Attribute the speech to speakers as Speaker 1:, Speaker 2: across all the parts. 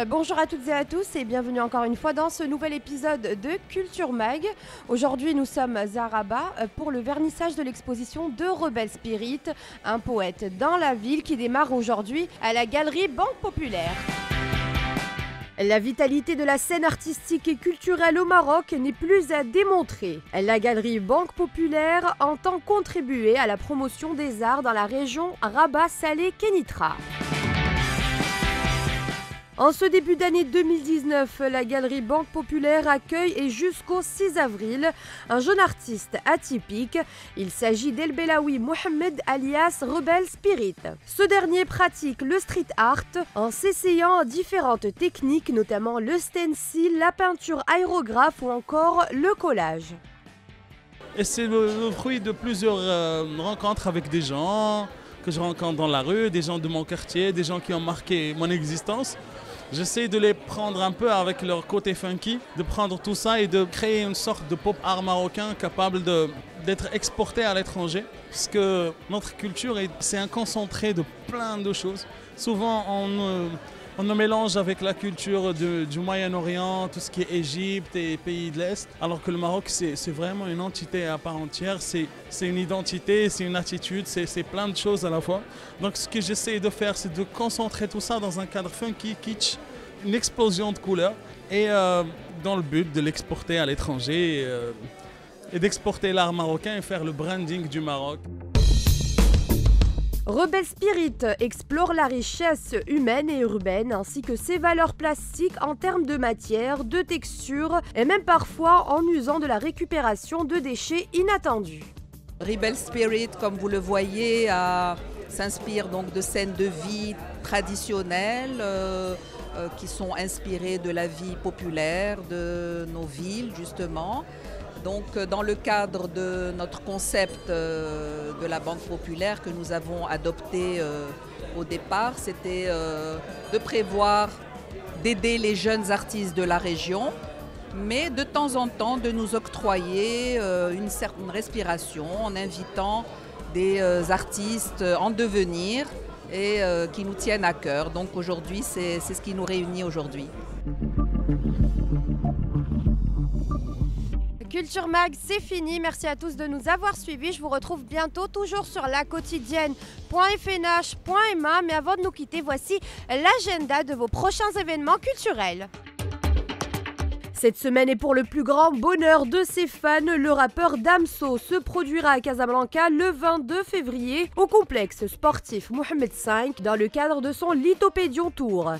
Speaker 1: Bonjour à toutes et à tous et bienvenue encore une fois dans ce nouvel épisode de Culture Mag. Aujourd'hui nous sommes à Rabat pour le vernissage de l'exposition de Rebel Spirit, un poète dans la ville qui démarre aujourd'hui à la galerie Banque Populaire. La vitalité de la scène artistique et culturelle au Maroc n'est plus à démontrer. La galerie Banque Populaire entend contribuer à la promotion des arts dans la région Rabat-Salé-Kénitra. En ce début d'année 2019, la Galerie Banque Populaire accueille et jusqu'au 6 avril un jeune artiste atypique. Il s'agit d'El Belaoui Mohamed alias Rebel Spirit. Ce dernier pratique le street art en s'essayant à différentes techniques, notamment le stencil, la peinture aérographe ou encore le collage.
Speaker 2: Et c'est le fruit de plusieurs rencontres avec des gens que je rencontre dans la rue, des gens de mon quartier, des gens qui ont marqué mon existence. J'essaie de les prendre un peu avec leur côté funky, de prendre tout ça et de créer une sorte de pop art marocain capable d'être exporté à l'étranger. Parce que notre culture, c'est un concentré de plein de choses. Souvent, on nous mélange avec la culture du Moyen-Orient, tout ce qui est Égypte et pays de l'Est, alors que le Maroc, c'est vraiment une entité à part entière. C'est une identité, c'est une attitude, c'est plein de choses à la fois. Donc ce que j'essaie de faire, c'est de concentrer tout ça dans un cadre funky, kitsch, une explosion de couleurs, et dans le but de l'exporter à l'étranger et d'exporter l'art marocain et faire le branding du Maroc.
Speaker 1: Rebel Spirit explore la richesse humaine et urbaine ainsi que ses valeurs plastiques en termes de matière, de texture et même parfois en usant de la récupération de déchets inattendus.
Speaker 3: Rebel Spirit, comme vous le voyez, s'inspire donc de scènes de vie traditionnelles qui sont inspirées de la vie populaire de nos villes justement. Donc, dans le cadre de notre concept de la Banque Populaire que nous avons adopté au départ, c'était de prévoir d'aider les jeunes artistes de la région, mais de temps en temps de nous octroyer une certaine respiration en invitant des artistes en devenir et qui nous tiennent à cœur. Donc aujourd'hui, c'est ce qui nous réunit aujourd'hui.
Speaker 1: Culture Mag, c'est fini. Merci à tous de nous avoir suivis. Je vous retrouve bientôt, toujours sur laquotidienne.fnh.ma. Mais avant de nous quitter, voici l'agenda de vos prochains événements culturels. Cette semaine est pour le plus grand bonheur de ses fans. Le rappeur Damso se produira à Casablanca le 22 février au complexe sportif Mohamed V dans le cadre de son Lithopédion Tour.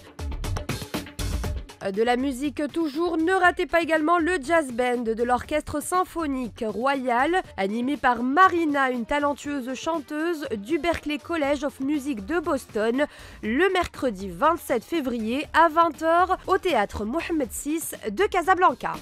Speaker 1: De la musique toujours, ne ratez pas également le jazz band de l'orchestre symphonique royal, animé par Marina, une talentueuse chanteuse du Berklee College of Music de Boston, le mercredi 27 février à 20h au théâtre Mohamed VI de Casablanca.